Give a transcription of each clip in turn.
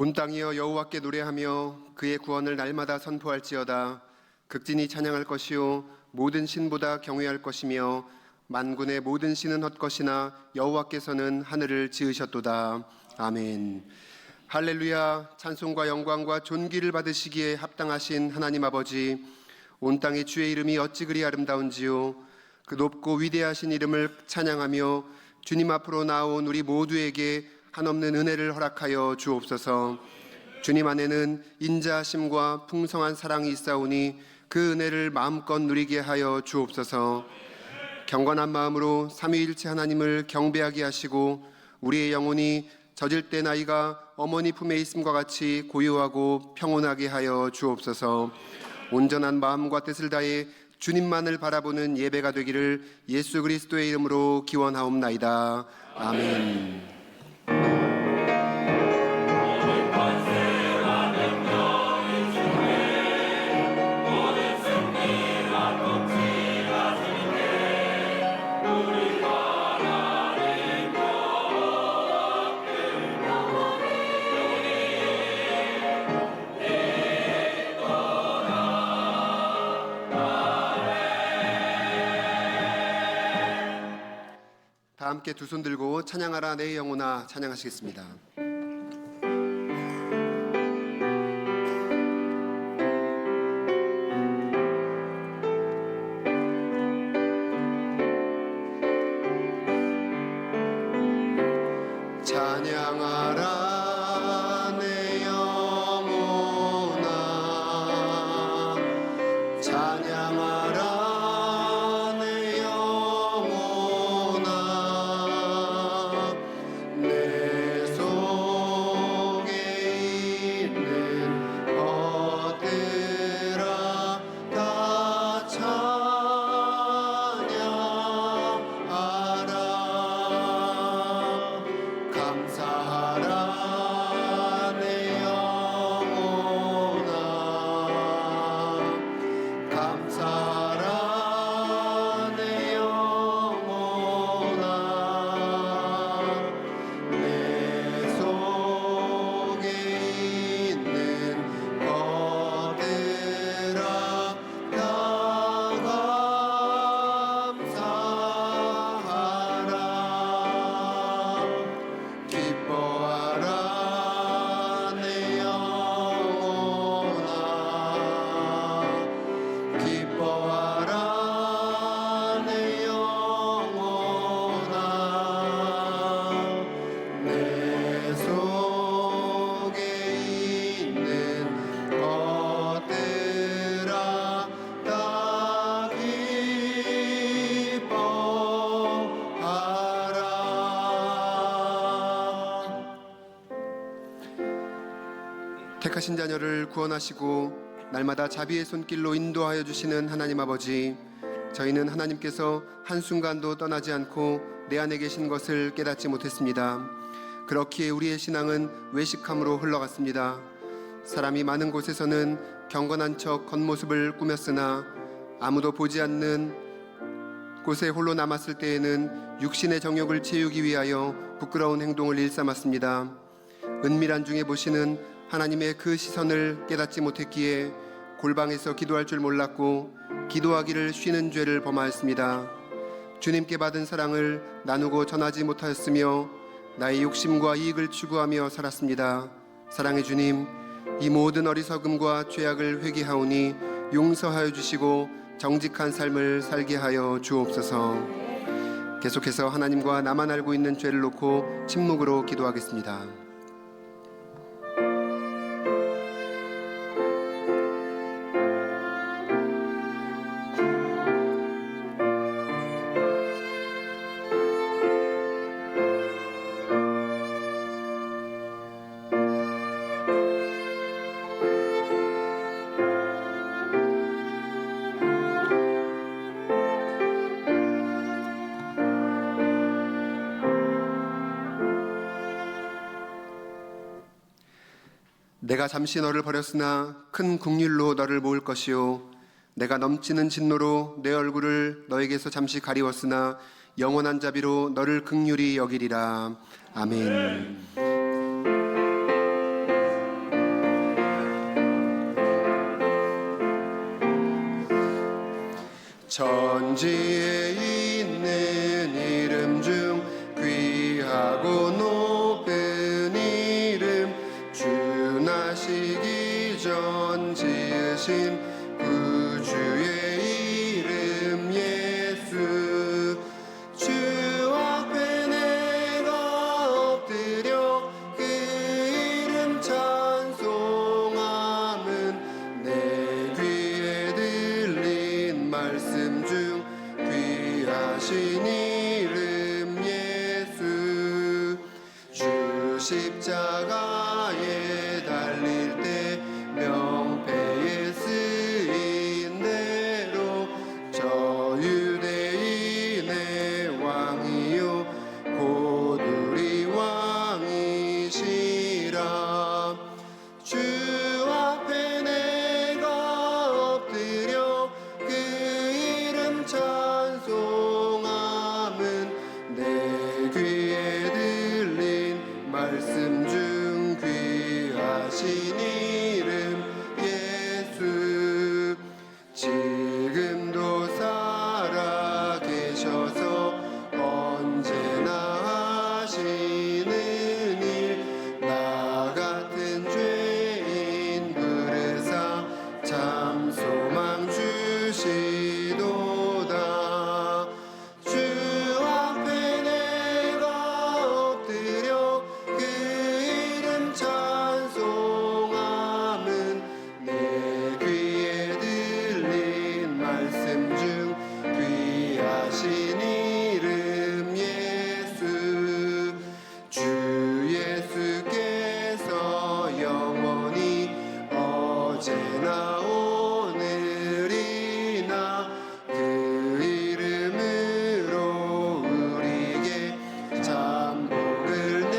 온 땅이여 여호와께 노래하며 그의 구원을 날마다 선포할지어다. 극진히 찬양할 것이요 모든 신보다 경외할 것이며 만군의 모든 신은 헛것이나 여호와께서는 하늘을 지으셨도다. 아멘. 할렐루야. 찬송과 영광과 존귀를 받으시기에 합당하신 하나님 아버지, 온 땅의 주의 이름이 어찌 그리 아름다운지요. 그 높고 위대하신 이름을 찬양하며 주님 앞으로 나온 우리 모두에게 한없는 은혜를 허락하여 주옵소서. 주님 안에는 인자하심과 풍성한 사랑이 있사오니 그 은혜를 마음껏 누리게 하여 주옵소서. 경건한 마음으로 삼위일체 하나님을 경배하게 하시고 우리의 영혼이 젖을 때 나이가 어머니 품에 있음과 같이 고요하고 평온하게 하여 주옵소서. 온전한 마음과 뜻을 다해 주님만을 바라보는 예배가 되기를 예수 그리스도의 이름으로 기원하옵나이다. 아멘. 다 함께 두 손 들고 찬양하라 내 영혼아 찬양하시겠습니다. 찬양하라 내 영혼아 찬양하라 택하신 자녀를 구원하시고 날마다 자비의 손길로 인도하여 주시는 하나님 아버지, 저희는 하나님께서 한순간도 떠나지 않고 내 안에 계신 것을 깨닫지 못했습니다. 그렇기에 우리의 신앙은 외식함으로 흘러갔습니다. 사람이 많은 곳에서는 경건한 척 겉모습을 꾸몄으나 아무도 보지 않는 곳에 홀로 남았을 때에는 육신의 정욕을 채우기 위하여 부끄러운 행동을 일삼았습니다. 은밀한 중에 보시는 하나님의 그 시선을 깨닫지 못했기에 골방에서 기도할 줄 몰랐고 기도하기를 쉬는 죄를 범하였습니다. 주님께 받은 사랑을 나누고 전하지 못하였으며 나의 욕심과 이익을 추구하며 살았습니다. 사랑의 주님, 이 모든 어리석음과 죄악을 회개하오니 용서하여 주시고 정직한 삶을 살게 하여 주옵소서. 계속해서 하나님과 나만 알고 있는 죄를 놓고 침묵으로 기도하겠습니다. 내가 잠시 너를 버렸으나 큰 긍휼로 너를 모을 것이요 내가 넘치는 진노로 내 얼굴을 너에게서 잠시 가리웠으나 영원한 자비로 너를 긍휼히 여기리라. 아멘. 천지에 있는 이름 중 귀하고 높은 이름, 주 나시기 전 지으신 구주의 이름 예수. 주 앞에 내가 엎드려 그 이름 찬송함은 내 귀에 들린 말씀 중 귀하신 이름 예수. 주 십자가에 달릴 때 명패에 쓰인 대로 저 유대인의 왕이요 곧 우리 왕이시라. 주 앞에 내가 엎드려 그 이름 찬송함은 내 귀에 들린 말씀 중 귀하신 이름 예수. 지금도 살아 계셔서 언제나 하시는 일, 나 같은 죄인 부르사 참 소망 주시도다. 주 앞에 내가 엎드려 그 이름 찬송함은 내 귀에 들린 말씀 중 귀하신 이름 예수. 주 예수께서 영원히 어제나 오늘이나 그 이름으로 우리에게 참 복을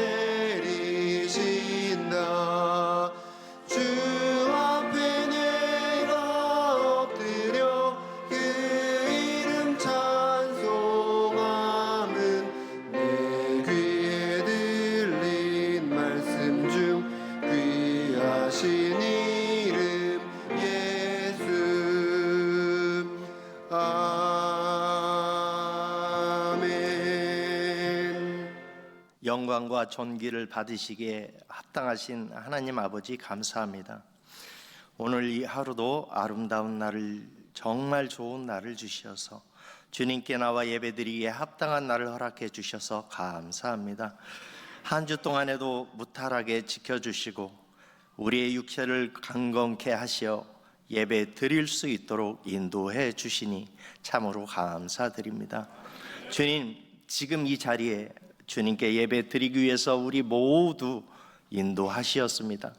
내리신다. 주 앞에 내가 엎드려 그 이름 찬송함은 내 귀에 들린 말씀 중 귀하신 이름 예수. 아멘. 영광과 존귀를 받으시기에 합당하신 하나님 아버지 감사합니다. 오늘 이 하루도 아름다운 날을, 정말 좋은 날을 주셔서 주님께 나와 예배드리기에 합당한 날을 허락해 주셔서 감사합니다. 한 주 동안에도 무탈하게 지켜주시고 우리의 육체를 강건케 하시어 예배 드릴 수 있도록 인도해 주시니 참으로 감사드립니다. 주님, 지금 이 자리에 주님께 예배 드리기 위해서 우리 모두 인도하시었습니다.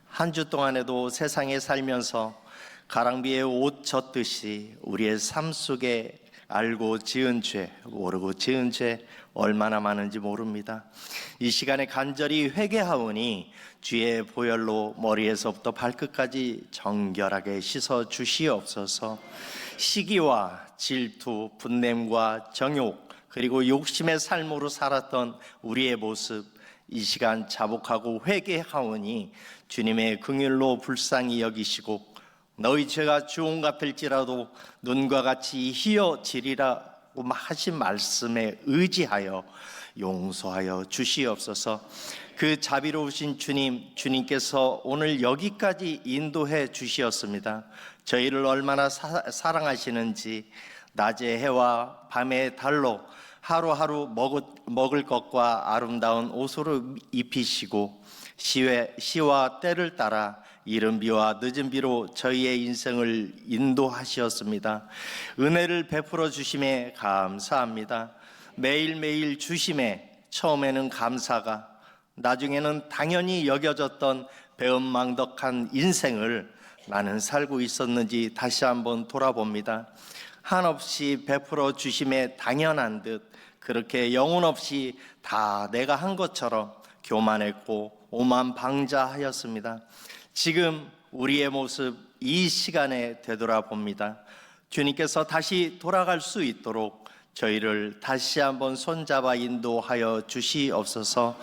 한 주 동안에도 세상에 살면서 가랑비에 옷 젖듯이 우리의 삶 속에 알고 지은 죄, 모르고 지은 죄 얼마나 많은지 모릅니다. 이 시간에 간절히 회개하오니 주의 보혈로 머리에서부터 발끝까지 정결하게 씻어 주시옵소서. 시기와 질투, 분냄과 정욕, 그리고 욕심의 삶으로 살았던 우리의 모습, 이 시간 자복하고 회개하오니 주님의 긍휼로 불쌍히 여기시고 너희 죄가 주홍 같을지라도 눈과 같이 희어지리라고 하신 말씀에 의지하여 용서하여 주시옵소서. 그 자비로우신 주님, 주님께서 오늘 여기까지 인도해 주시었습니다. 저희를 얼마나 사랑하시는지 낮의 해와 밤의 달로 하루하루 먹을 것과 아름다운 옷으로 입히시고 시와 때를 따라 이른 비와 늦은 비로 저희의 인생을 인도하시었습니다. 은혜를 베풀어 주심에 감사합니다. 매일매일 주심에 처음에는 감사가, 나중에는 당연히 여겨졌던 배은망덕한 인생을 나는 살고 있었는지 다시 한번 돌아봅니다. 한없이 베풀어 주심에 당연한 듯 그렇게 영혼 없이 다 내가 한 것처럼 교만했고 오만방자하였습니다. 지금 우리의 모습 이 시간에 되돌아봅니다. 주님께서 다시 돌아갈 수 있도록 저희를 다시 한번 손잡아 인도하여 주시옵소서.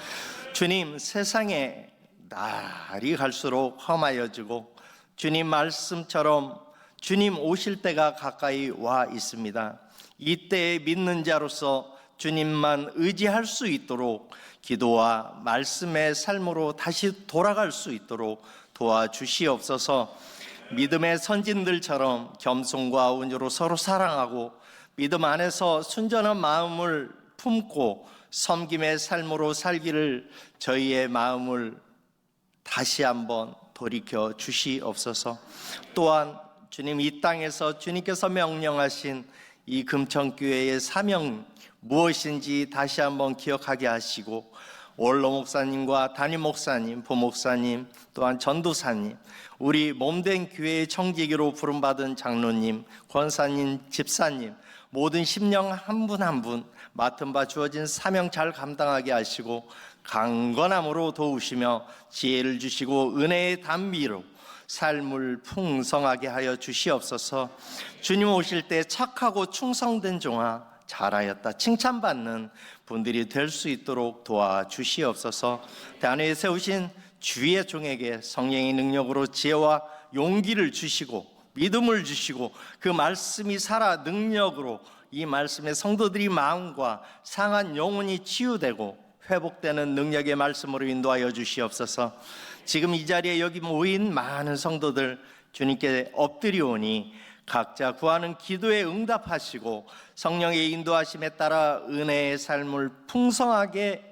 주님, 세상에 날이 갈수록 험하여지고 주님 말씀처럼 주님 오실 때가 가까이 와 있습니다. 이때에 믿는 자로서 주님만 의지할 수 있도록 기도와 말씀의 삶으로 다시 돌아갈 수 있도록 도와주시옵소서. 믿음의 선진들처럼 겸손과 온유로 서로 사랑하고 믿음 안에서 순전한 마음을 품고 섬김의 삶으로 살기를 저희의 마음을 다시 한번 돌이켜 주시옵소서. 또한 주님 이 땅에서 주님께서 명령하신 이 금천교회의 사명 무엇인지 다시 한번 기억하게 하시고 원로 목사님과 담임 목사님, 부목사님, 또한 전도사님, 우리 몸된 교회의 청지기로 부름받은 장로님, 권사님, 집사님, 모든 심령 한 분 한 분 맡은 바 주어진 사명 잘 감당하게 하시고 강건함으로 도우시며 지혜를 주시고 은혜의 단미로 삶을 풍성하게 하여 주시옵소서. 주님 오실 때 착하고 충성된 종아 잘하였다 칭찬받는 분들이 될 수 있도록 도와주시옵소서. 단위에 세우신 주의 종에게 성령의 능력으로 지혜와 용기를 주시고 믿음을 주시고 그 말씀이 살아 능력으로 이 말씀의 성도들이 마음과 상한 영혼이 치유되고 회복되는 능력의 말씀으로 인도하여 주시옵소서. 지금 이 자리에 여기 모인 많은 성도들 주님께 엎드리오니 각자 구하는 기도에 응답하시고 성령의 인도하심에 따라 은혜의 삶을 풍성하게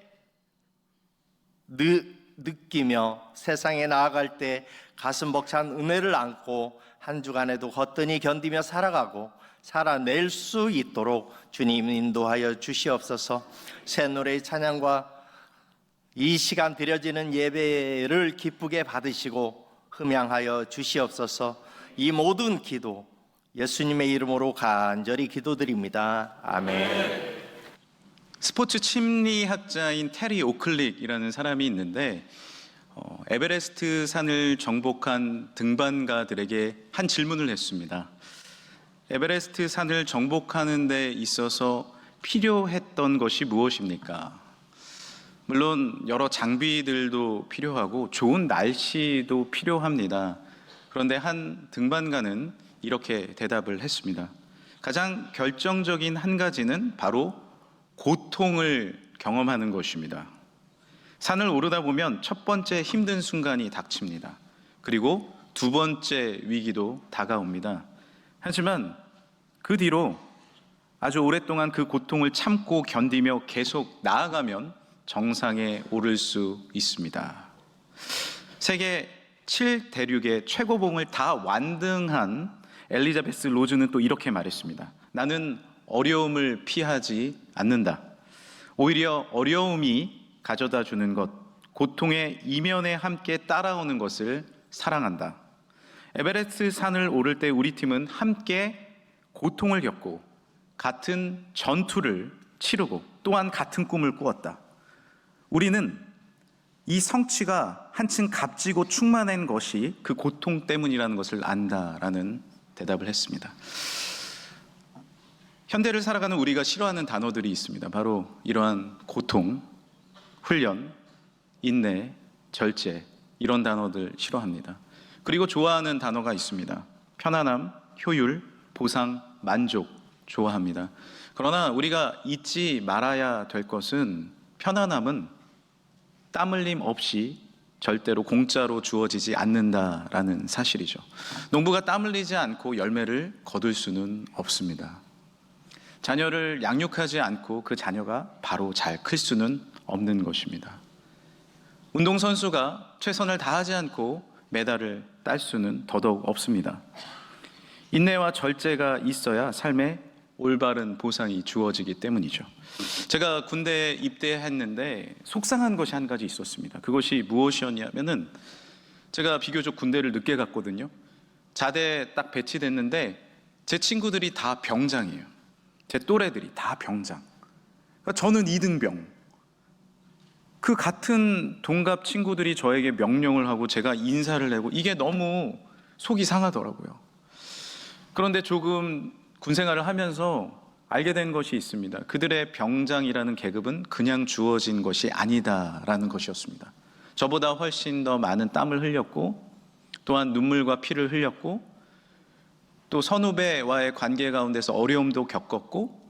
느끼며 세상에 나아갈 때 가슴 벅찬 은혜를 안고 한 주간에도 거뜬히 견디며 살아가고 살아낼 수 있도록 주님 인도하여 주시옵소서. 새 노래의 찬양과 이 시간 드려지는 예배를 기쁘게 받으시고 흠양하여 주시옵소서. 이 모든 기도 예수님의 이름으로 간절히 기도드립니다. 아멘. 스포츠 심리학자인 테리 오클릭이라는 사람이 있는데 에베레스트 산을 정복한 등반가들에게 한 질문을 했습니다. 에베레스트 산을 정복하는 데 있어서 필요했던 것이 무엇입니까? 물론 여러 장비들도 필요하고 좋은 날씨도 필요합니다. 그런데 한 등반가는 이렇게 대답을 했습니다. 가장 결정적인 한 가지는 바로 고통을 경험하는 것입니다. 산을 오르다 보면 첫 번째 힘든 순간이 닥칩니다. 그리고 두 번째 위기도 다가옵니다. 하지만 그 뒤로 아주 오랫동안 그 고통을 참고 견디며 계속 나아가면 정상에 오를 수 있습니다. 세계 7대륙의 최고봉을 다 완등한 엘리자베스 로즈는 또 이렇게 말했습니다. 나는 어려움을 피하지 않는다. 오히려 어려움이 가져다 주는 것, 고통의 이면에 함께 따라오는 것을 사랑한다. 에베레스트 산을 오를 때 우리 팀은 함께 고통을 겪고 같은 전투를 치르고 또한 같은 꿈을 꾸었다. 우리는 이 성취가 한층 값지고 충만한 것이 그 고통 때문이라는 것을 안다라는 대답을 했습니다. 현대를 살아가는 우리가 싫어하는 단어들이 있습니다. 바로 이러한 고통, 훈련, 인내, 절제, 이런 단어들 싫어합니다. 그리고 좋아하는 단어가 있습니다. 편안함, 효율, 보상, 만족 좋아합니다. 그러나 우리가 잊지 말아야 될 것은 편안함은 땀 흘림 없이 절대로 공짜로 주어지지 않는다라는 사실이죠. 농부가 땀 흘리지 않고 열매를 거둘 수는 없습니다. 자녀를 양육하지 않고 그 자녀가 바로 잘 클 수는 없는 것입니다. 운동선수가 최선을 다하지 않고 메달을 딸 수는 더더욱 없습니다. 인내와 절제가 있어야 삶에 올바른 보상이 주어지기 때문이죠. 제가 군대에 입대했는데 속상한 것이 한 가지 있었습니다. 그것이 무엇이었냐면은 제가 비교적 군대를 늦게 갔거든요. 자대에 딱 배치됐는데 제 친구들이 다 병장이에요. 제 또래들이 다 병장. 그러니까 저는 2등병. 그 같은 동갑 친구들이 저에게 명령을 하고 제가 인사를 내고 이게 너무 속이 상하더라고요. 그런데 조금 군생활을 하면서 알게 된 것이 있습니다. 그들의 병장이라는 계급은 그냥 주어진 것이 아니다라는 것이었습니다. 저보다 훨씬 더 많은 땀을 흘렸고 또한 눈물과 피를 흘렸고 또 선후배와의 관계 가운데서 어려움도 겪었고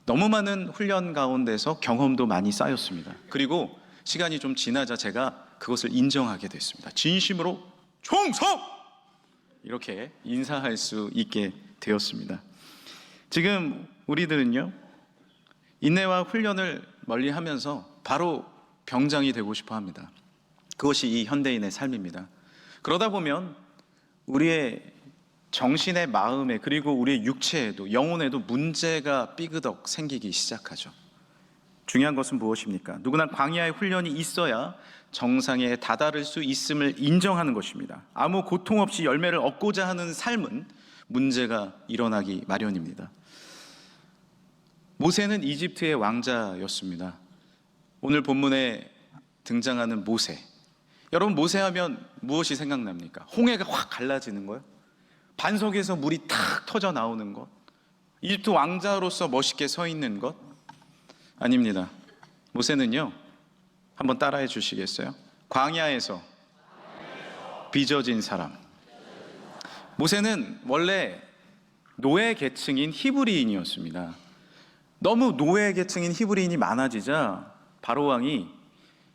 너무 많은 훈련 가운데서 경험도 많이 쌓였습니다. 그리고 시간이 좀 지나자 제가 그것을 인정하게 됐습니다. 진심으로 충성! 이렇게 인사할 수 있게 되었습니다. 지금 우리들은요, 인내와 훈련을 멀리하면서 바로 병장이 되고 싶어 합니다. 그것이 이 현대인의 삶입니다. 그러다 보면 우리의 정신의 마음에 그리고 우리의 육체에도 영혼에도 문제가 삐그덕 생기기 시작하죠. 중요한 것은 무엇입니까? 누구나 광야의 훈련이 있어야 정상에 다다를 수 있음을 인정하는 것입니다. 아무 고통 없이 열매를 얻고자 하는 삶은 문제가 일어나기 마련입니다. 모세는 이집트의 왕자였습니다. 오늘 본문에 등장하는 모세. 여러분, 모세하면 무엇이 생각납니까? 홍해가 확 갈라지는 거요? 반석에서 물이 탁 터져 나오는 것? 이집트 왕자로서 멋있게 서 있는 것? 아닙니다. 모세는요, 한번 따라해 주시겠어요? 광야에서 빚어진 사람. 모세는 원래 노예 계층인 히브리인이었습니다. 너무 노예 계층인 히브리인이 많아지자 바로 왕이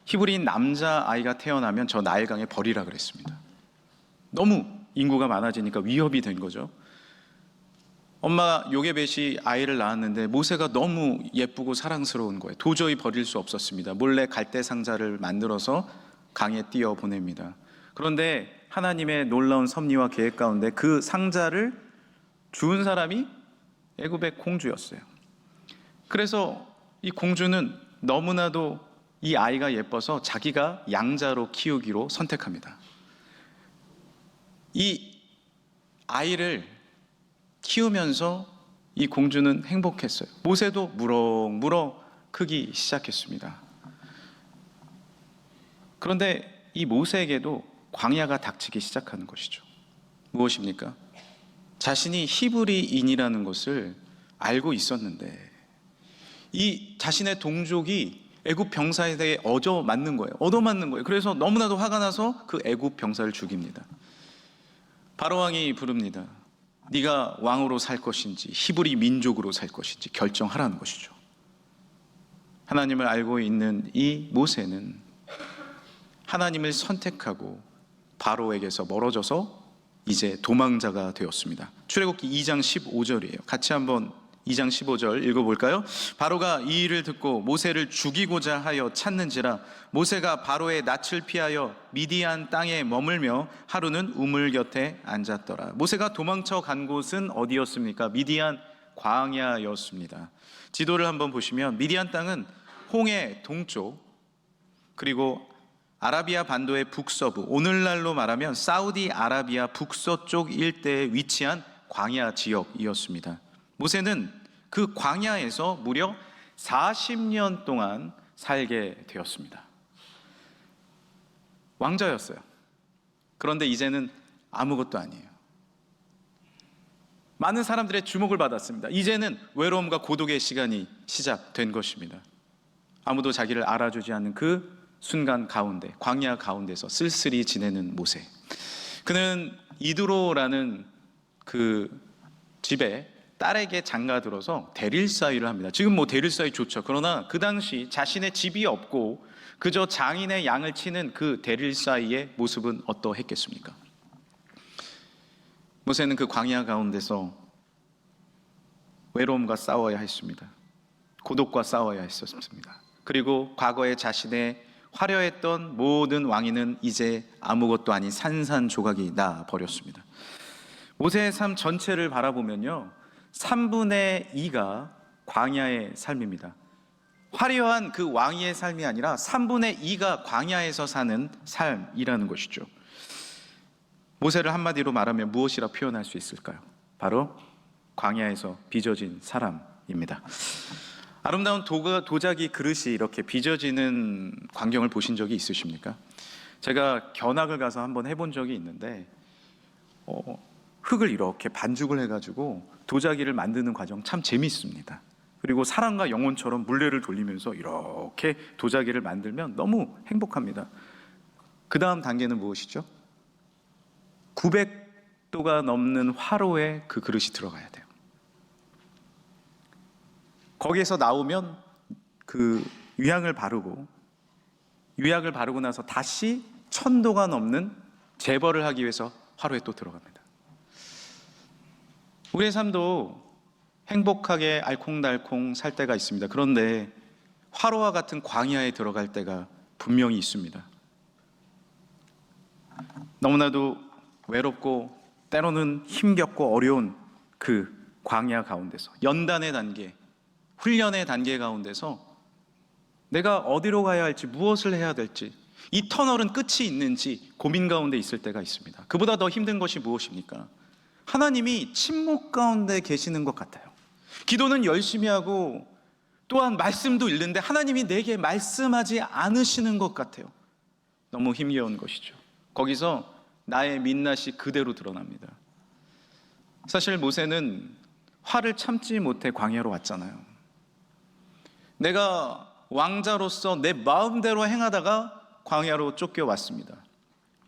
히브리인 남자아이가 태어나면 저 나일강에 버리라 그랬습니다. 너무 인구가 많아지니까 위협이 된 거죠. 엄마 요게벳이 아이를 낳았는데 모세가 너무 예쁘고 사랑스러운 거예요. 도저히 버릴 수 없었습니다. 몰래 갈대 상자를 만들어서 강에 띄어 보냅니다. 그런데 하나님의 놀라운 섭리와 계획 가운데 그 상자를 주운 사람이 애굽의 공주였어요. 그래서 이 공주는 너무나도 이 아이가 예뻐서 자기가 양자로 키우기로 선택합니다. 이 아이를 키우면서 이 공주는 행복했어요. 모세도 무럭무럭 크기 시작했습니다. 그런데 이 모세에게도 광야가 닥치기 시작하는 것이죠. 무엇입니까? 자신이 히브리인이라는 것을 알고 있었는데 이 자신의 동족이 애굽 병사에 대해 얻어맞는 거예요. 그래서 너무나도 화가 나서 그 애굽 병사를 죽입니다. 바로 왕이 부릅니다. 네가 왕으로 살 것인지 히브리 민족으로 살 것인지 결정하라는 것이죠. 하나님을 알고 있는 이 모세는 하나님을 선택하고 바로에게서 멀어져서 이제 도망자가 되었습니다. 출애굽기 2장 15절이에요. 같이 한번 2장 15절 읽어볼까요? 바로가 이 일을 듣고 모세를 죽이고자 하여 찾는지라 모세가 바로의 낯을 피하여 미디안 땅에 머물며 하루는 우물 곁에 앉았더라. 모세가 도망쳐 간 곳은 어디였습니까? 미디안 광야였습니다. 지도를 한번 보시면 미디안 땅은 홍해 동쪽 그리고 아라비아 반도의 북서부, 오늘날로 말하면 사우디아라비아 북서쪽 일대에 위치한 광야 지역이었습니다. 모세는 그 광야에서 무려 40년 동안 살게 되었습니다. 왕자였어요. 그런데 이제는 아무것도 아니에요. 많은 사람들의 주목을 받았습니다. 이제는 외로움과 고독의 시간이 시작된 것입니다. 아무도 자기를 알아주지 않는 그 순간 가운데, 광야 가운데서 쓸쓸히 지내는 모세. 그는 이드로라는 그 집에 딸에게 장가들어서 대릴사위를 합니다. 지금 뭐 대릴사위 좋죠. 그러나 그 당시 자신의 집이 없고 그저 장인의 양을 치는 그 대릴사위의 모습은 어떠했겠습니까? 모세는 그 광야 가운데서 외로움과 싸워야 했습니다. 고독과 싸워야 했었습니다. 그리고 과거에 자신의 화려했던 모든 왕위는 이제 아무것도 아닌 산산조각이 나 버렸습니다. 모세의 삶 전체를 바라보면요, 3분의 2가 광야의 삶입니다. 화려한 그 왕위의 삶이 아니라 3분의 2가 광야에서 사는 삶이라는 것이죠. 모세를 한마디로 말하면 무엇이라 표현할 수 있을까요? 바로 광야에서 빚어진 사람입니다. 아름다운 도자기 그릇이 이렇게 빚어지는 광경을 보신 적이 있으십니까? 제가 견학을 가서 한번 해본 적이 있는데 흙을 이렇게 반죽을 해가지고 도자기를 만드는 과정 참 재미있습니다. 그리고 사랑과 영혼처럼 물레를 돌리면서 이렇게 도자기를 만들면 너무 행복합니다. 그 다음 단계는 무엇이죠? 100도가 넘는 화로에 그 그릇이 들어가야 돼요. 거기에서 나오면 그 유약을 바르고 나서 다시 1000도가 넘는 재벌을 하기 위해서 화로에 또 들어갑니다. 우리의 삶도 행복하게 알콩달콩 살 때가 있습니다. 그런데 화로와 같은 광야에 들어갈 때가 분명히 있습니다. 너무나도 외롭고 때로는 힘겹고 어려운 그 광야 가운데서, 연단의 단계, 훈련의 단계 가운데서 내가 어디로 가야 할지, 무엇을 해야 될지, 이 터널은 끝이 있는지 고민 가운데 있을 때가 있습니다. 그보다 더 힘든 것이 무엇입니까? 하나님이 침묵 가운데 계시는 것 같아요. 기도는 열심히 하고 또한 말씀도 읽는데 하나님이 내게 말씀하지 않으시는 것 같아요. 너무 힘겨운 것이죠. 거기서 나의 민낯이 그대로 드러납니다. 사실 모세는 화를 참지 못해 광야로 왔잖아요. 내가 왕자로서 내 마음대로 행하다가 광야로 쫓겨왔습니다.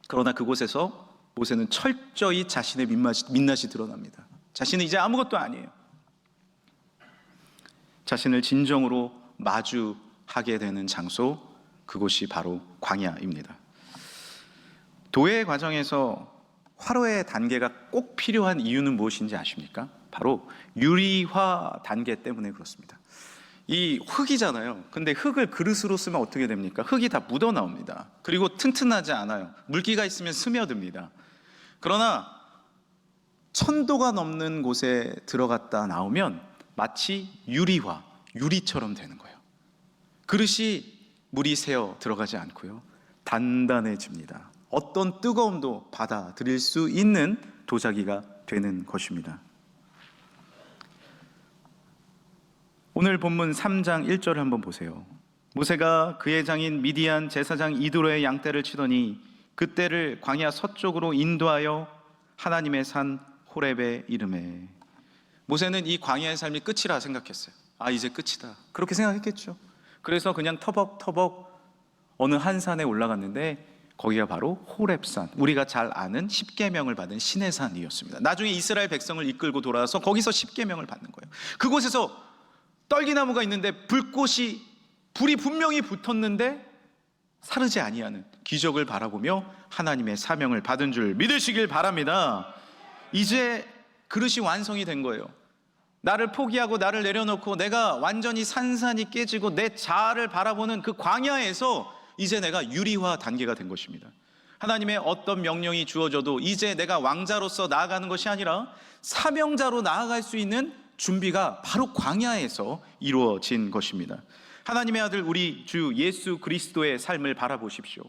그러나 그곳에서 모세는 철저히 자신의 민낯이 드러납니다. 자신은 이제 아무것도 아니에요. 자신을 진정으로 마주하게 되는 장소, 그곳이 바로 광야입니다. 도의 과정에서 화로의 단계가 꼭 필요한 이유는 무엇인지 아십니까? 바로 유리화 단계 때문에 그렇습니다. 이 흙이잖아요. 근데 흙을 그릇으로 쓰면 어떻게 됩니까? 흙이 다 묻어 나옵니다. 그리고 튼튼하지 않아요. 물기가 있으면 스며듭니다. 그러나 1000도가 넘는 곳에 들어갔다 나오면 마치 유리처럼 되는 거예요. 그릇이 물이 새어 들어가지 않고요, 단단해집니다. 어떤 뜨거움도 받아들일 수 있는 도자기가 되는 것입니다. 오늘 본문 3장 1절을 한번 보세요. 모세가 그의 장인 미디안 제사장 이드로의 양떼를 치더니 그떼를 광야 서쪽으로 인도하여 하나님의 산 호렙에 이르매. 모세는 이 광야의 삶이 끝이라 생각했어요. 아, 이제 끝이다, 그렇게 생각했겠죠. 그래서 그냥 터벅터벅 어느 한 산에 올라갔는데 거기가 바로 호렙산, 우리가 잘 아는 십계명을 받은 신의 산이었습니다. 나중에 이스라엘 백성을 이끌고 돌아와서 거기서 십계명을 받는 거예요. 그곳에서 떨기나무가 있는데 불이 분명히 붙었는데 사르지 아니하는 기적을 바라보며 하나님의 사명을 받은 줄 믿으시길 바랍니다. 이제 그릇이 완성이 된 거예요. 나를 포기하고 나를 내려놓고 내가 완전히 산산이 깨지고 내 자아를 바라보는 그 광야에서 이제 내가 유리화 단계가 된 것입니다. 하나님의 어떤 명령이 주어져도 이제 내가 왕자로서 나아가는 것이 아니라 사명자로 나아갈 수 있는 준비가 바로 광야에서 이루어진 것입니다. 하나님의 아들 우리 주 예수 그리스도의 삶을 바라보십시오.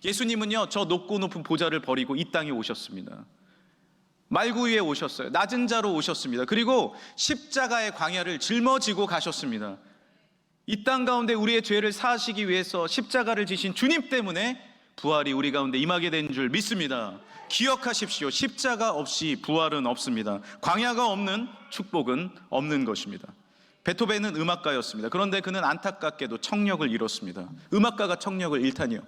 예수님은요, 저 높고 높은 보좌를 버리고 이 땅에 오셨습니다. 말구 위에 오셨어요. 낮은 자로 오셨습니다. 그리고 십자가의 광야를 짊어지고 가셨습니다. 이 땅 가운데 우리의 죄를 사하시기 위해서 십자가를 지신 주님 때문에 부활이 우리 가운데 임하게 된 줄 믿습니다. 기억하십시오. 십자가 없이 부활은 없습니다. 광야가 없는 축복은 없는 것입니다. 베토벤은 음악가였습니다. 그런데 그는 안타깝게도 청력을 잃었습니다. 음악가가 청력을 잃다니요.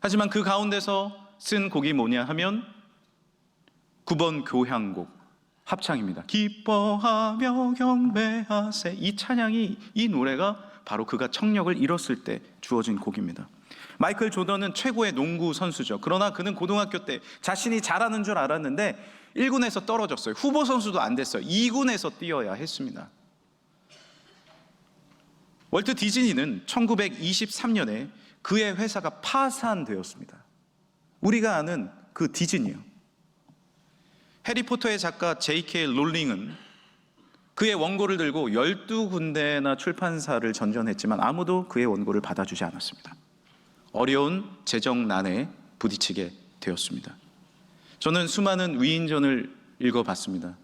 하지만 그 가운데서 쓴 곡이 뭐냐 하면 9번 교향곡 합창입니다. 기뻐하며 경배하세. 이 찬양이, 이 노래가 바로 그가 청력을 잃었을 때 주어진 곡입니다. 마이클 조던은 최고의 농구 선수죠. 그러나 그는 고등학교 때 자신이 잘하는 줄 알았는데 1군에서 떨어졌어요. 후보 선수도 안 됐어요. 2군에서 뛰어야 했습니다. 월트 디즈니는 1923년에 그의 회사가 파산되었습니다. 우리가 아는 그 디즈니요. 해리포터의 작가 J.K. 롤링은 그의 원고를 들고 12군데나 출판사를 전전했지만 아무도 그의 원고를 받아주지 않았습니다. 어려운 재정난에 부딪히게 되었습니다. 저는 수많은 위인전을 읽어봤습니다.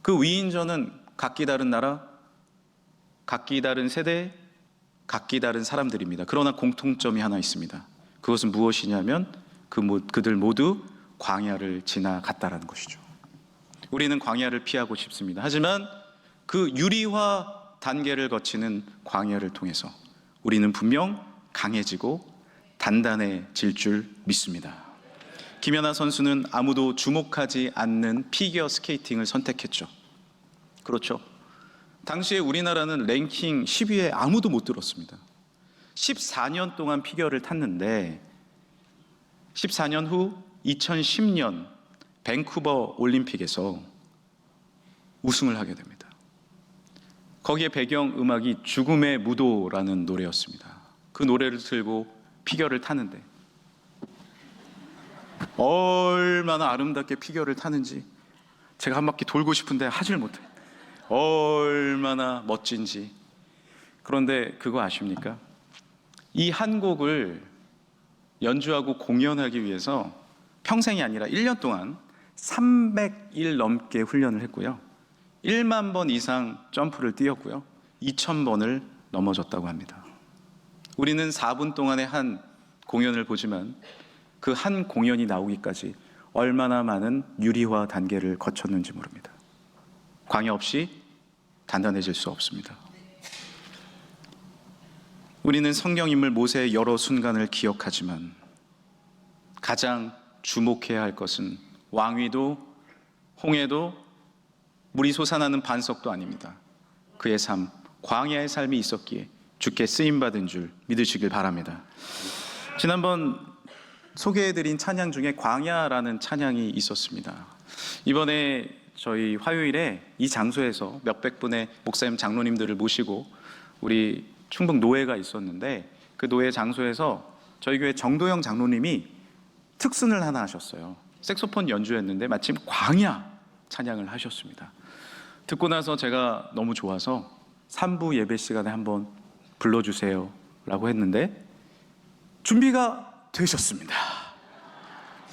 그 위인전은 각기 다른 나라, 각기 다른 세대, 각기 다른 사람들입니다. 그러나 공통점이 하나 있습니다. 그것은 무엇이냐면 그들 모두 광야를 지나갔다라는 것이죠. 우리는 광야를 피하고 싶습니다. 하지만 그 유리화 단계를 거치는 광야를 통해서 우리는 분명 강해지고 단단해질 줄 믿습니다. 김연아 선수는 아무도 주목하지 않는 피겨 스케이팅을 선택했죠. 그렇죠. 당시에 우리나라는 랭킹 10위에 아무도 못 들었습니다. 14년 동안 피겨를 탔는데 14년 후 2010년 밴쿠버 올림픽에서 우승을 하게 됩니다. 거기에 배경 음악이 죽음의 무도라는 노래였습니다. 그 노래를 들고 피겨를 타는데 얼마나 아름답게 피겨를 타는지 제가 한 바퀴 돌고 싶은데 하질 못해요. 얼마나 멋진지. 그런데 그거 아십니까? 이 한 곡을 연주하고 공연하기 위해서 평생이 아니라 1년 동안 300일 넘게 훈련을 했고요. 1만 번 이상 점프를 뛰었고요. 2,000번을 넘어졌다고 합니다. 우리는 4분 동안의 한 공연을 보지만 그 한 공연이 나오기까지 얼마나 많은 유리화 단계를 거쳤는지 모릅니다. 광야 없이 단단해질 수 없습니다. 우리는 성경 인물 모세의 여러 순간을 기억하지만 가장 주목해야 할 것은 왕위도 홍해도 물이 솟아나는 반석도 아닙니다. 그의 삶, 광야의 삶이 있었기에 주께 쓰임받은 줄 믿으시길 바랍니다. 지난번 소개해드린 찬양 중에 광야라는 찬양이 있었습니다. 이번에 저희 화요일에 이 장소에서 몇백 분의 목사님 장로님들을 모시고 우리 충북 노회가 있었는데 그 노회 장소에서 저희 교회 정도영 장로님이 특순을 하나 하셨어요. 색소폰 연주했는데 마침 광야 찬양을 하셨습니다. 듣고 나서 제가 너무 좋아서 3부 예배 시간에 한번 불러주세요 라고 했는데 준비가 되셨습니다.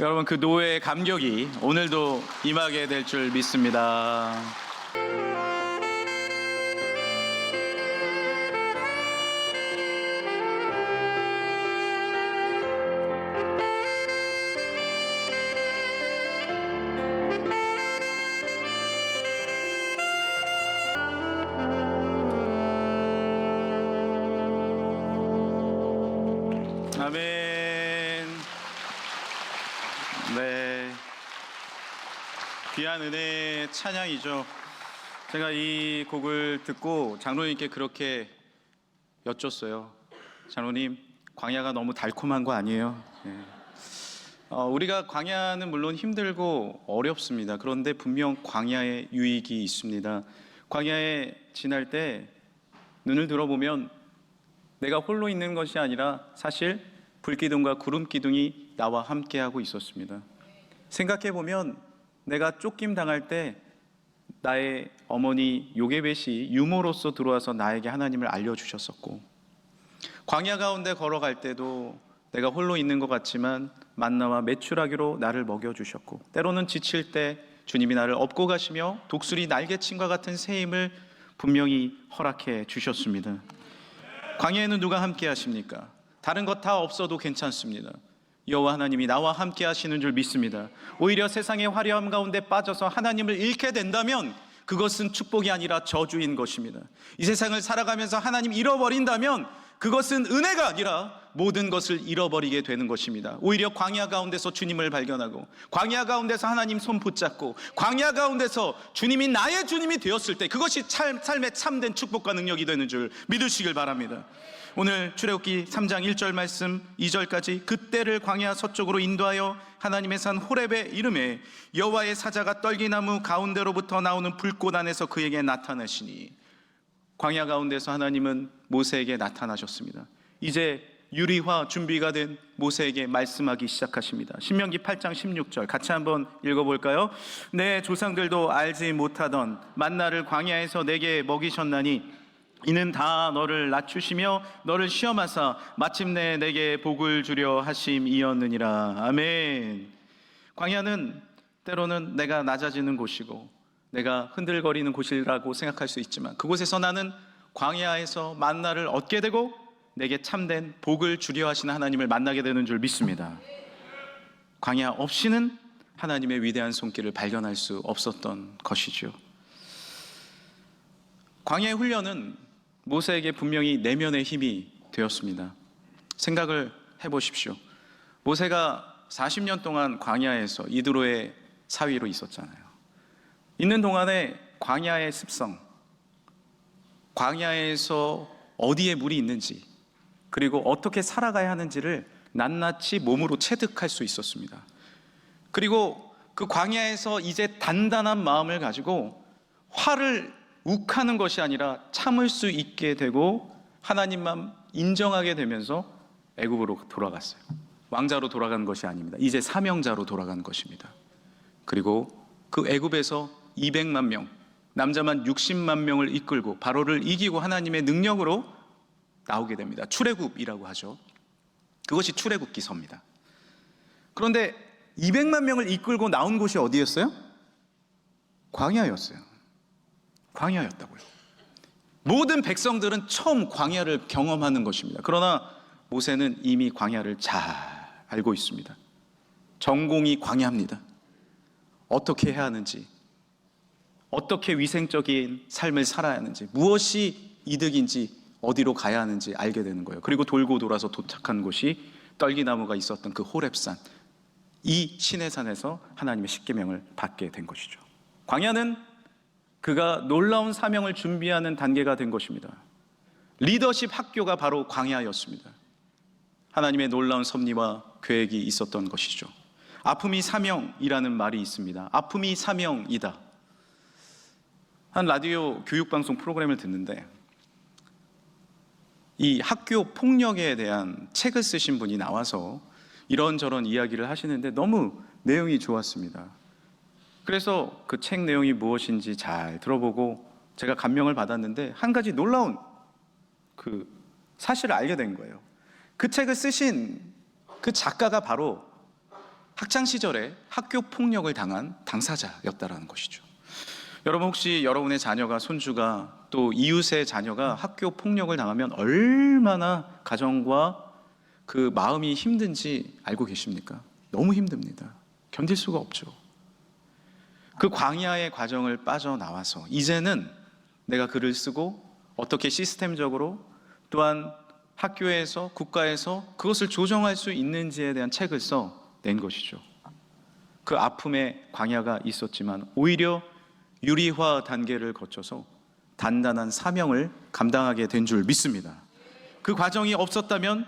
여러분, 그 노회의 감격이 오늘도 임하게 될 줄 믿습니다. 아멘. 네, 귀한 은혜의 찬양이죠. 제가 이 곡을 듣고 장로님께 그렇게 여쭸어요. 장로님, 광야가 너무 달콤한 거 아니에요? 네. 우리가 광야는 물론 힘들고 어렵습니다. 그런데 분명 광야에 유익이 있습니다. 광야에 지날 때 눈을 들어보면 내가 홀로 있는 것이 아니라 사실 불기둥과 구름기둥이 나와 함께하고 있었습니다. 생각해보면 내가 쫓김 당할 때 나의 어머니 요게벳이 유모로서 들어와서 나에게 하나님을 알려주셨었고, 광야 가운데 걸어갈 때도 내가 홀로 있는 것 같지만 만나와 메추라기로 나를 먹여주셨고, 때로는 지칠 때 주님이 나를 업고 가시며 독수리 날개침과 같은 새 힘을 분명히 허락해 주셨습니다. 광야에는 누가 함께 하십니까? 다른 것 다 없어도 괜찮습니다. 여호와 하나님이 나와 함께 하시는 줄 믿습니다. 오히려 세상의 화려함 가운데 빠져서 하나님을 잃게 된다면 그것은 축복이 아니라 저주인 것입니다. 이 세상을 살아가면서 하나님 잃어버린다면 그것은 은혜가 아니라 모든 것을 잃어버리게 되는 것입니다. 오히려 광야 가운데서 주님을 발견하고, 광야 가운데서 하나님 손 붙잡고, 광야 가운데서 주님이 나의 주님이 되었을 때 그것이 삶의 참된 축복과 능력이 되는 줄 믿으시길 바랍니다. 오늘 출애굽기 3장 1절 말씀 2절까지 그때를 광야 서쪽으로 인도하여 하나님의 산 호렙에 이르매 여호와의 사자가 떨기나무 가운데로부터 나오는 불꽃 안에서 그에게 나타나시니, 광야 가운데서 하나님은 모세에게 나타나셨습니다. 이제 유리화 준비가 된 모세에게 말씀하기 시작하십니다. 신명기 8장 16절 같이 한번 읽어볼까요? 내 조상들도 알지 못하던 만나를 광야에서 내게 먹이셨나니 이는 다 너를 낮추시며 너를 시험하사 마침내 내게 복을 주려 하심이었느니라. 아멘. 광야는 때로는 내가 낮아지는 곳이고 내가 흔들거리는 곳이라고 생각할 수 있지만 그곳에서 나는 광야에서 만나를 얻게 되고 내게 참된 복을 주려 하시는 하나님을 만나게 되는 줄 믿습니다. 광야 없이는 하나님의 위대한 손길을 발견할 수 없었던 것이죠. 광야의 훈련은 모세에게 분명히 내면의 힘이 되었습니다. 생각을 해보십시오. 모세가 40년 동안 광야에서 이드로의 사위로 있었잖아요. 있는 동안에 광야의 습성, 광야에서 어디에 물이 있는지, 그리고 어떻게 살아가야 하는지를 낱낱이 몸으로 체득할 수 있었습니다. 그리고 그 광야에서 이제 단단한 마음을 가지고 화를 욱하는 것이 아니라 참을 수 있게 되고 하나님만 인정하게 되면서 애굽으로 돌아갔어요. 왕자로 돌아간 것이 아닙니다. 이제 사명자로 돌아간 것입니다. 그리고 그 애굽에서 200만 명, 남자만 60만 명을 이끌고 바로를 이기고 하나님의 능력으로 나오게 됩니다. 출애굽이라고 하죠. 그것이 출애굽 기서입니다. 그런데 200만 명을 이끌고 나온 곳이 어디였어요? 광야였어요. 광야였다고요. 모든 백성들은 처음 광야를 경험하는 것입니다. 그러나 모세는 이미 광야를 잘 알고 있습니다. 전공이 광야입니다. 어떻게 해야 하는지, 어떻게 위생적인 삶을 살아야 하는지, 무엇이 이득인지, 어디로 가야 하는지 알게 되는 거예요. 그리고 돌고 돌아서 도착한 곳이 떨기나무가 있었던 그 호렙산, 이 시내산에서 하나님의 십계명을 받게 된 것이죠. 광야는 그가 놀라운 사명을 준비하는 단계가 된 것입니다. 리더십 학교가 바로 광야였습니다. 하나님의 놀라운 섭리와 계획이 있었던 것이죠. 아픔이 사명이라는 말이 있습니다. 아픔이 사명이다. 한 라디오 교육방송 프로그램을 듣는데 이 학교 폭력에 대한 책을 쓰신 분이 나와서 이런저런 이야기를 하시는데 너무 내용이 좋았습니다. 그래서 그 책 내용이 무엇인지 잘 들어보고 제가 감명을 받았는데 한 가지 놀라운 그 사실을 알게 된 거예요. 그 책을 쓰신 그 작가가 바로 학창시절에 학교 폭력을 당한 당사자였다라는 것이죠. 여러분 혹시 여러분의 자녀가, 손주가, 또 이웃의 자녀가 학교 폭력을 당하면 얼마나 가정과 그 마음이 힘든지 알고 계십니까? 너무 힘듭니다. 견딜 수가 없죠. 그 광야의 과정을 빠져나와서 이제는 내가 글을 쓰고 어떻게 시스템적으로 또한 학교에서, 국가에서 그것을 조정할 수 있는지에 대한 책을 써낸 것이죠. 그 아픔의 광야가 있었지만 오히려 유리화 단계를 거쳐서 단단한 사명을 감당하게 된 줄 믿습니다. 그 과정이 없었다면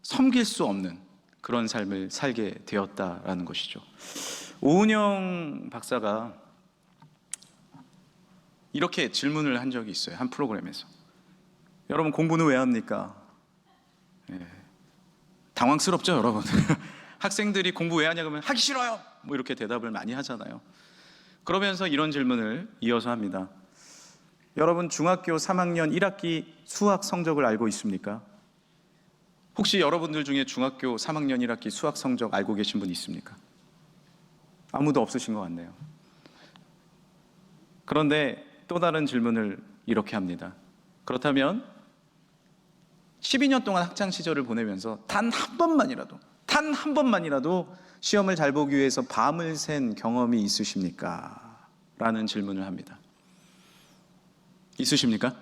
섬길 수 없는 그런 삶을 살게 되었다라는 것이죠. 오은영 박사가 이렇게 질문을 한 적이 있어요. 한 프로그램에서. 여러분 공부는 왜 합니까? 당황스럽죠, 여러분? 학생들이 공부 왜 하냐 그러면 하기 싫어요. 뭐 이렇게 대답을 많이 하잖아요. 그러면서 이런 질문을 이어서 합니다. 여러분 중학교 3학년 1학기 수학 성적을 알고 있습니까? 혹시 여러분들 중에 중학교 3학년 1학기 수학 성적 알고 계신 분 있습니까? 아무도 없으신 것 같네요. 그런데 또 다른 질문을 이렇게 합니다. 그렇다면 12년 동안 학창 시절을 보내면서 단 한 번만이라도 시험을 잘 보기 위해서 밤을 샌 경험이 있으십니까? 라는 질문을 합니다. 있으십니까?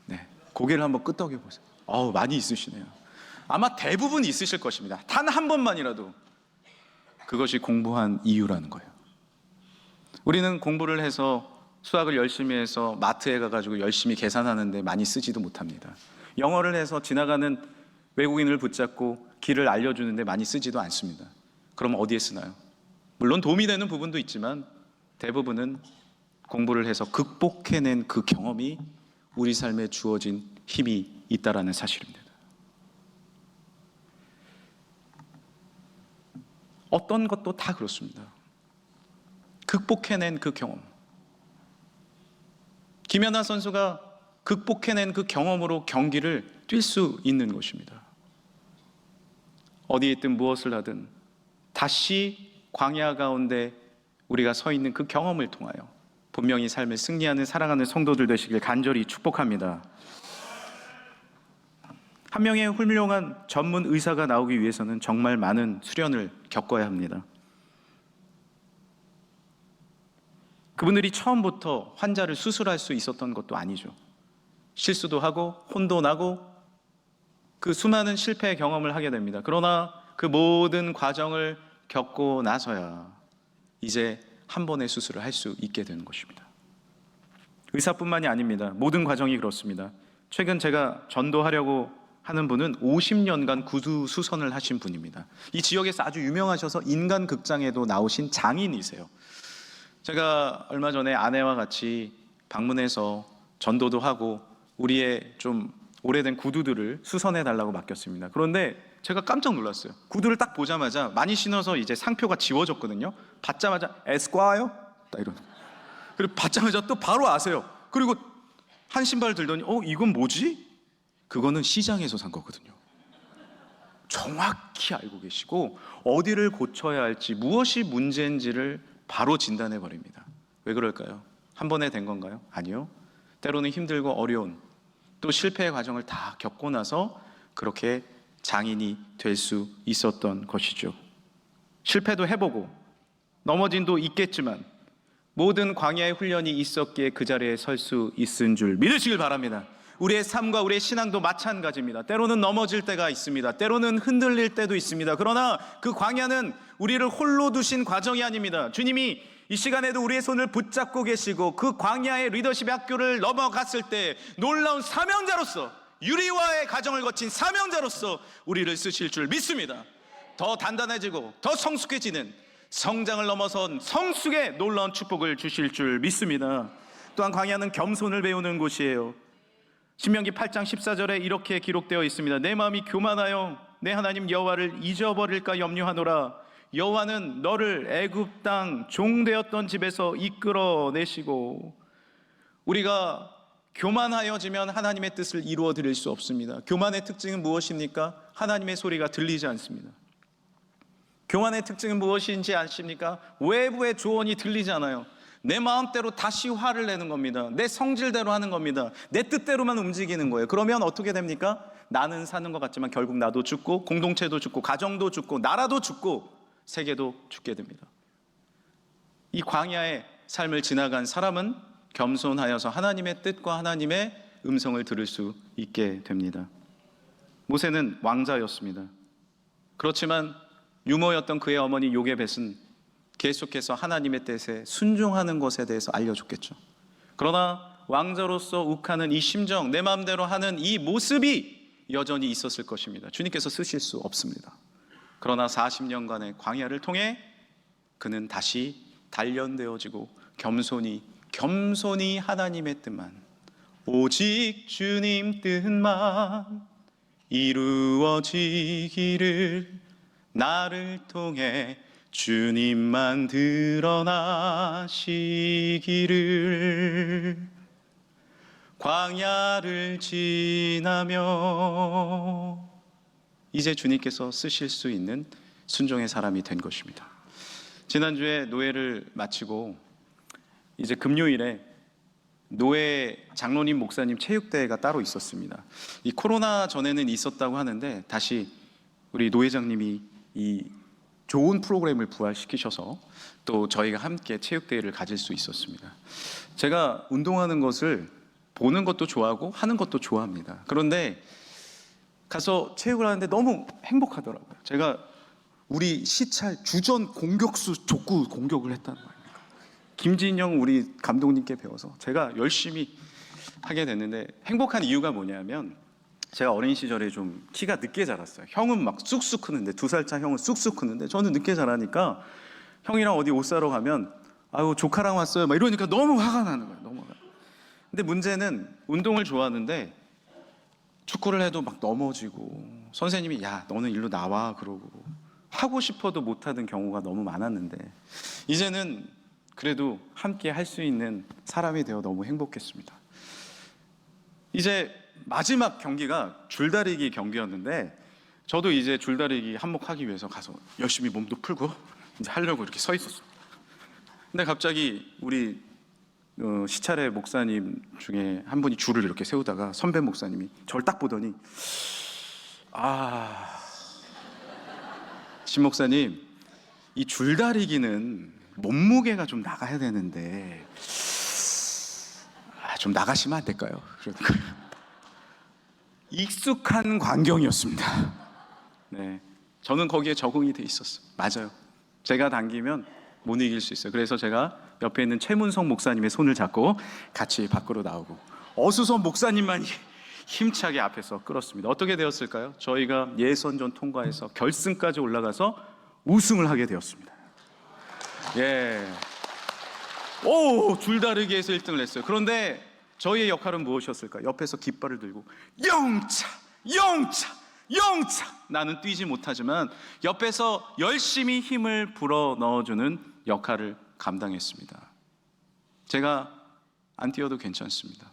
네, 고개를 한번 끄덕여 보세요. 많이 있으시네요. 아마 대부분 있으실 것입니다. 단 한 번만이라도. 그것이 공부한 이유라는 거예요. 우리는 공부를 해서 수학을 열심히 해서 마트에 가가지고 열심히 계산하는데 많이 쓰지도 못합니다. 영어를 해서 지나가는 외국인을 붙잡고 길을 알려주는데 많이 쓰지도 않습니다. 그럼 어디에 쓰나요? 물론 도움이 되는 부분도 있지만 대부분은 공부를 해서 극복해낸 그 경험이 우리 삶에 주어진 힘이 있다라는 사실입니다. 어떤 것도 다 그렇습니다. 극복해낸 그 경험. 김연아 선수가 극복해낸 그 경험으로 경기를 뛸 수 있는 것입니다. 어디에 있든 무엇을 하든 다시 광야 가운데 우리가 서 있는 그 경험을 통하여 분명히 삶을 승리하는 사랑하는 성도들 되시길 간절히 축복합니다. 한 명의 훌륭한 전문 의사가 나오기 위해서는 정말 많은 수련을 겪어야 합니다. 그분들이 처음부터 환자를 수술할 수 있었던 것도 아니죠. 실수도 하고 혼도 나고 그 수많은 실패의 경험을 하게 됩니다. 그러나 그 모든 과정을 겪고 나서야 이제 한 번의 수술을 할 수 있게 되는 것입니다. 의사뿐만이 아닙니다. 모든 과정이 그렇습니다. 최근 제가 전도하려고 하는 분은 50년간 구두 수선을 하신 분입니다. 이 지역에서 아주 유명하셔서 인간극장에도 나오신 장인이세요. 제가 얼마 전에 아내와 같이 방문해서 전도도 하고 우리의 좀 오래된 구두들을 수선해 달라고 맡겼습니다. 그런데 제가 깜짝 놀랐어요. 구두를 딱 보자마자, 많이 신어서 이제 상표가 지워졌거든요. 받자마자 에스콰이어? 딱 이러는. 그리고 받자마자 또 바로 아세요. 그리고 한 신발 들더니 이건 뭐지? 그거는 시장에서 산 거거든요. 정확히 알고 계시고 어디를 고쳐야 할지, 무엇이 문제인지를 바로 진단해 버립니다. 왜 그럴까요? 한 번에 된 건가요? 아니요. 때로는 힘들고 어려운, 또 실패의 과정을 다 겪고 나서 그렇게 장인이 될 수 있었던 것이죠. 실패도 해보고 넘어짐도 있겠지만 모든 광야의 훈련이 있었기에 그 자리에 설 수 있은 줄 믿으시길 바랍니다. 우리의 삶과 우리의 신앙도 마찬가지입니다. 때로는 넘어질 때가 있습니다. 때로는 흔들릴 때도 있습니다. 그러나 그 광야는 우리를 홀로 두신 과정이 아닙니다. 주님이 이 시간에도 우리의 손을 붙잡고 계시고 그 광야의 리더십의 학교를 넘어갔을 때 놀라운 사명자로서, 유리와의 과정을 거친 사명자로서 우리를 쓰실 줄 믿습니다. 더 단단해지고 더 성숙해지는, 성장을 넘어선 성숙의 놀라운 축복을 주실 줄 믿습니다. 또한 광야는 겸손을 배우는 곳이에요. 신명기 8장 14절에 이렇게 기록되어 있습니다. 내 마음이 교만하여 내 하나님 여호와를 잊어버릴까 염려하노라. 여호와는 너를 애굽 땅 종되었던 집에서 이끌어내시고. 우리가 교만하여지면 하나님의 뜻을 이루어 드릴 수 없습니다. 교만의 특징은 무엇입니까? 하나님의 소리가 들리지 않습니다. 교만의 특징은 무엇인지 아십니까? 외부의 조언이 들리지 않아요. 내 마음대로 다시 화를 내는 겁니다. 내 성질대로 하는 겁니다. 내 뜻대로만 움직이는 거예요. 그러면 어떻게 됩니까? 나는 사는 것 같지만 결국 나도 죽고, 공동체도 죽고, 가정도 죽고, 나라도 죽고, 세계도 죽게 됩니다. 이 광야의 삶을 지나간 사람은 겸손하여서 하나님의 뜻과 하나님의 음성을 들을 수 있게 됩니다. 모세는 왕자였습니다. 그렇지만 유모였던 그의 어머니 요게벳은 계속해서 하나님의 뜻에 순종하는 것에 대해서 알려줬겠죠. 그러나 왕자로서 욱하는 이 심정, 내 마음대로 하는 이 모습이 여전히 있었을 것입니다. 주님께서 쓰실 수 없습니다. 그러나 40년간의 광야를 통해 그는 다시 단련되어지고 겸손히 하나님의 뜻만, 오직 주님 뜻만 이루어지기를, 나를 통해 주님만 드러나시기를, 광야를 지나며 이제 주님께서 쓰실 수 있는 순종의 사람이 된 것입니다. 지난주에 노예를 마치고 이제 금요일에 노예 장로님 목사님 체육대회가 따로 있었습니다. 이 코로나 전에는 있었다고 하는데 다시 우리 노회장님이 이 좋은 프로그램을 부활시키셔서 또 저희가 함께 체육대회를 가질 수 있었습니다. 제가 운동하는 것을 보는 것도 좋아하고 하는 것도 좋아합니다. 그런데 가서 체육을 하는데 너무 행복하더라고요. 제가 우리 시찰 주전 공격수 족구 공격을 했다는 거예요. 김진영 우리 감독님께 배워서 제가 열심히 하게 됐는데, 행복한 이유가 뭐냐면 제가 어린 시절에 좀 키가 늦게 자랐어요. 형은 막 쑥쑥 크는데, 2살 차 형은 쑥쑥 크는데 저는 늦게 자라니까 형이랑 어디 옷 사러 가면 아유 조카랑 왔어요 막 이러니까 너무 화가 나는 거예요. 너무 화가. 근데 문제는 운동을 좋아하는데 축구를 해도 막 넘어지고 선생님이 야 너는 일로 나와 그러고 하고 싶어도 못하는 경우가 너무 많았는데, 이제는 그래도 함께 할 수 있는 사람이 되어 너무 행복했습니다. 이제 마지막 경기가 줄다리기 경기였는데 저도 이제 줄다리기 한몫하기 위해서 가서 열심히 몸도 풀고 이제 하려고 이렇게 서 있었어요. 근데 갑자기 우리 시찰의 목사님 중에 한 분이 줄을 이렇게 세우다가 선배 목사님이 저를 딱 보더니 신 목사님, 이 줄다리기는 몸무게가 좀 나가야 되는데 좀 나가시면 안 될까요? 그러니까 익숙한 광경이었습니다. 네, 저는 거기에 적응이 돼 있었어요. 맞아요. 제가 당기면 못 이길 수 있어요. 그래서 제가 옆에 있는 최문성 목사님의 손을 잡고 같이 밖으로 나오고 어수선 목사님만 힘차게 앞에서 끌었습니다. 어떻게 되었을까요? 저희가 예선전 통과해서 결승까지 올라가서 우승을 하게 되었습니다. 예. 오, 줄다리기에서 1등을 했어요. 그런데 저희의 역할은 무엇이었을까요? 옆에서 깃발을 들고 영차, 영차, 영차. 나는 뛰지 못하지만 옆에서 열심히 힘을 불어 넣어주는 역할을 감당했습니다. 제가 안 뛰어도 괜찮습니다.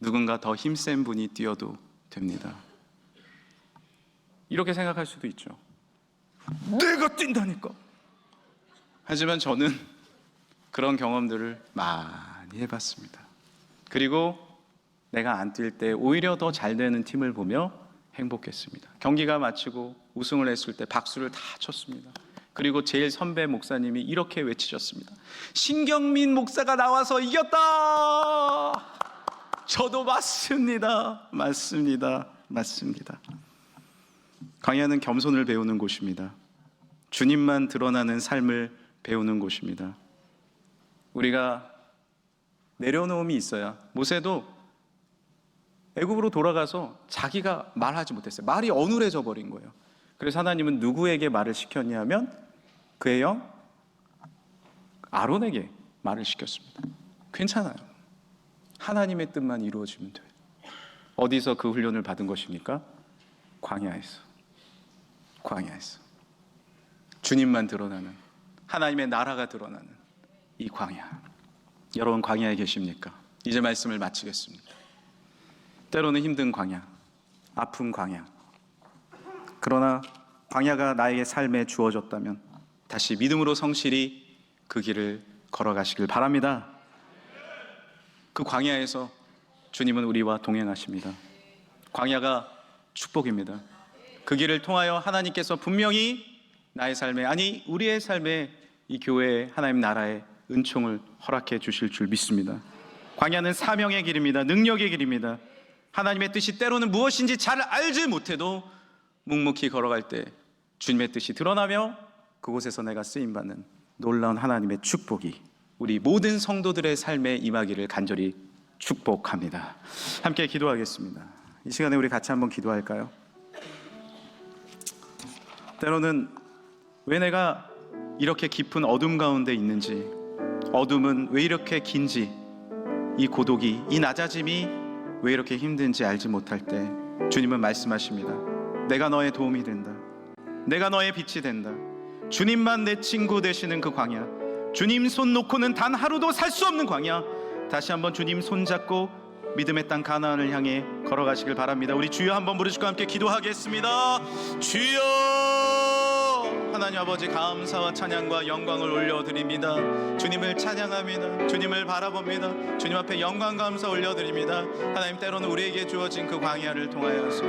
누군가 더 힘센 분이 뛰어도 됩니다. 이렇게 생각할 수도 있죠. 내가 뛴다니까. 하지만 저는 그런 경험들을 많이 해봤습니다. 그리고 내가 안 뛸 때 오히려 더 잘 되는 팀을 보며 행복했습니다. 경기가 마치고 우승을 했을 때 박수를 다 쳤습니다. 그리고 제일 선배 목사님이 이렇게 외치셨습니다. 신경민 목사가 나와서 이겼다. 저도 맞습니다. 맞습니다. 맞습니다. 광야는 겸손을 배우는 곳입니다. 주님만 드러나는 삶을 배우는 곳입니다. 우리가 내려놓음이 있어야, 모세도 애굽으로 돌아가서 자기가 말하지 못했어요. 말이 어눌해져 버린 거예요. 그래서 하나님은 누구에게 말을 시켰냐 하면 그의 형 아론에게 말을 시켰습니다. 괜찮아요. 하나님의 뜻만 이루어지면 돼요. 어디서 그 훈련을 받은 것입니까? 광야에서. 광야에서. 주님만 드러나는, 하나님의 나라가 드러나는 이 광야. 여러분 광야에 계십니까? 이제 말씀을 마치겠습니다. 때로는 힘든 광야, 아픈 광야. 그러나 광야가 나에게 삶에 주어졌다면 다시 믿음으로 성실히 그 길을 걸어가시길 바랍니다. 그 광야에서 주님은 우리와 동행하십니다. 광야가 축복입니다. 그 길을 통하여 하나님께서 분명히 나의 삶에, 아니 우리의 삶에, 이 교회에 하나님 나라의 은총을 허락해 주실 줄 믿습니다. 광야는 사명의 길입니다. 능력의 길입니다. 하나님의 뜻이 때로는 무엇인지 잘 알지 못해도 묵묵히 걸어갈 때 주님의 뜻이 드러나며 그곳에서 내가 쓰임받는 놀라운 하나님의 축복이 우리 모든 성도들의 삶에 임하기를 간절히 축복합니다. 함께 기도하겠습니다. 이 시간에 우리 같이 한번 기도할까요? 때로는 왜 내가 이렇게 깊은 어둠 가운데 있는지, 어둠은 왜 이렇게 긴지, 이 고독이, 이 낮아짐이 왜 이렇게 힘든지 알지 못할 때 주님은 말씀하십니다. 내가 너의 도움이 된다. 내가 너의 빛이 된다. 주님만 내 친구 되시는 그 광야, 주님 손 놓고는 단 하루도 살 수 없는 광야, 다시 한번 주님 손 잡고 믿음의 땅 가나안을 향해 걸어가시길 바랍니다. 우리 주여 한번 부르시고 함께 기도하겠습니다. 주여, 하나님 아버지 감사와 찬양과 영광을 올려드립니다. 주님을 찬양합니다. 주님을 바라봅니다. 주님 앞에 영광 감사 올려드립니다. 하나님, 때로는 우리에게 주어진 그 광야를 통하여서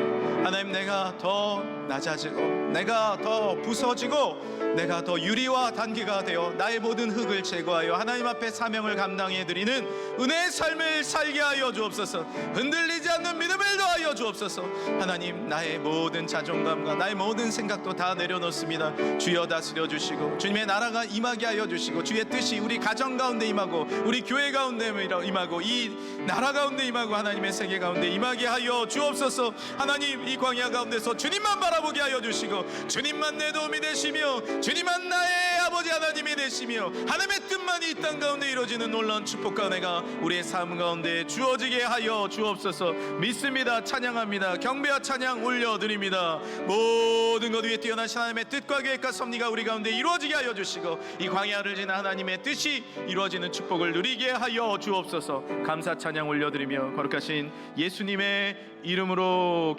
하나님, 내가 더 낮아지고 내가 더 부서지고 내가 더 유리와 단기가 되어 나의 모든 흙을 제거하여 하나님 앞에 사명을 감당해드리는 은혜의 삶을 살게 하여 주옵소서. 흔들리지 않는 믿음을 더하여 주옵소서. 하나님, 나의 모든 자존감과 나의 모든 생각도 다 내려놓습니다. 주여 다스려 주시고 주님의 나라가 임하게 하여 주시고 주의 뜻이 우리 가정 가운데 임하고 우리 교회 가운데 임하고 이 나라 가운데 임하고 하나님의 세계 가운데 임하게 하여 주옵소서. 하나님, 이 광야 가운데서 주님만 바라보게 하여 주시고 주님만 내 도움이 되시며 주님만 나의 아버지 하나님이 되시며 하나님의 뜻만이 이 땅 가운데 이루어지는 놀라운 축복과 은혜가 우리의 삶 가운데 주어지게 하여 주옵소서. 믿습니다. 찬양합니다. 경배와 찬양 올려드립니다. 모든 것 위에 뛰어나신 하나님의 뜻과 계획과 섭리가 우리 가운데 이루어지게 하여 주시고 이 광야를 지나 하나님의 뜻이 이루어지는 축복을 누리게 하여 주옵소서. 감사 찬양 올려드리며 거룩하신 예수님의 이름으로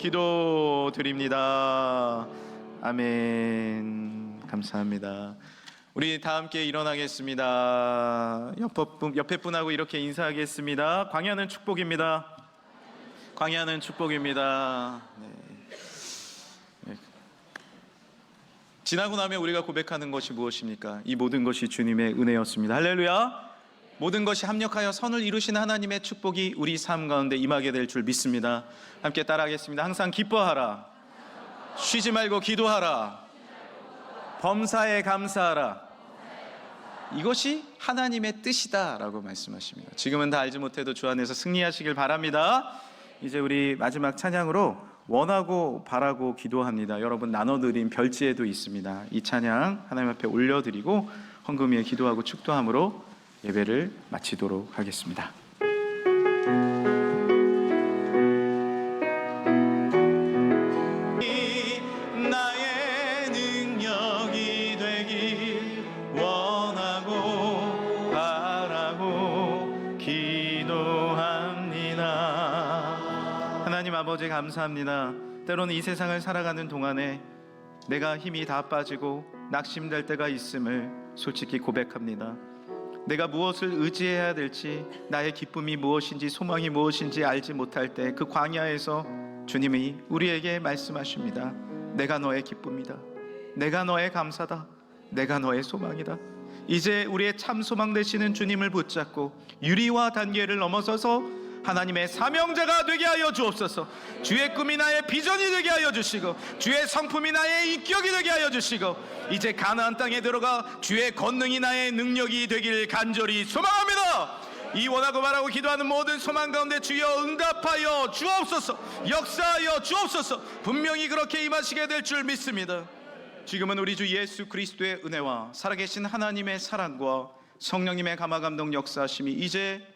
기도드립니다. 아멘. 감사합니다. 우리 다 함께 일어나겠습니다. 옆에 분하고 이렇게 인사하겠습니다. 광야는 축복입니다. 광야는 축복입니다. 네. 지나고 나면 우리가 고백하는 것이 무엇입니까? 이 모든 것이 주님의 은혜였습니다. 할렐루야. 모든 것이 합력하여 선을 이루신 하나님의 축복이 우리 삶 가운데 임하게 될 줄 믿습니다. 함께 따라하겠습니다. 항상 기뻐하라. 쉬지 말고 기도하라. 범사에 감사하라. 이것이 하나님의 뜻이다라고 말씀하십니다. 지금은 다 알지 못해도 주 안에서 승리하시길 바랍니다. 이제 우리 마지막 찬양으로 원하고 바라고 기도합니다. 여러분 나눠드린 별지에도 있습니다. 이 찬양 하나님 앞에 올려드리고 헌금 위에 기도하고 축도함으로 예배를 마치도록 하겠습니다. 나의 능력이 되길 원하고 바라고 기도합니다. 하나님 아버지 감사합니다. 때로는 이 세상을 살아가는 동안에 내가 힘이 다 빠지고 낙심될 때가 있음을 솔직히 고백합니다. 내가 무엇을 의지해야 될지, 나의 기쁨이 무엇인지 소망이 무엇인지 알지 못할 때 그 광야에서 주님이 우리에게 말씀하십니다. 내가 너의 기쁨이다. 내가 너의 감사다. 내가 너의 소망이다. 이제 우리의 참 소망 되시는 주님을 붙잡고 유리와 단계를 넘어서서 하나님의 사명자가 되게 하여 주옵소서. 주의 꿈이 나의 비전이 되게 하여 주시고 주의 성품이 나의 인격이 되게 하여 주시고 이제 가나안 땅에 들어가 주의 권능이 나의 능력이 되길 간절히 소망합니다. 이 원하고 바라고 기도하는 모든 소망 가운데 주여 응답하여 주옵소서. 역사하여 주옵소서. 분명히 그렇게 임하시게 될 줄 믿습니다. 지금은 우리 주 예수 그리스도의 은혜와 살아계신 하나님의 사랑과 성령님의 감화감동 역사하심이 이제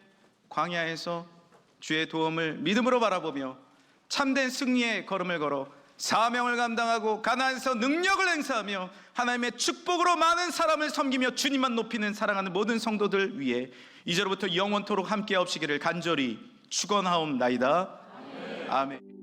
광야에서 주의 도움을 믿음으로 바라보며 참된 승리의 걸음을 걸어 사명을 감당하고 가나안에서 능력을 행사하며 하나님의 축복으로 많은 사람을 섬기며 주님만 높이는 사랑하는 모든 성도들 위해 이제로부터 영원토록 함께 하옵시기를 간절히 축원하옵나이다. 아멘.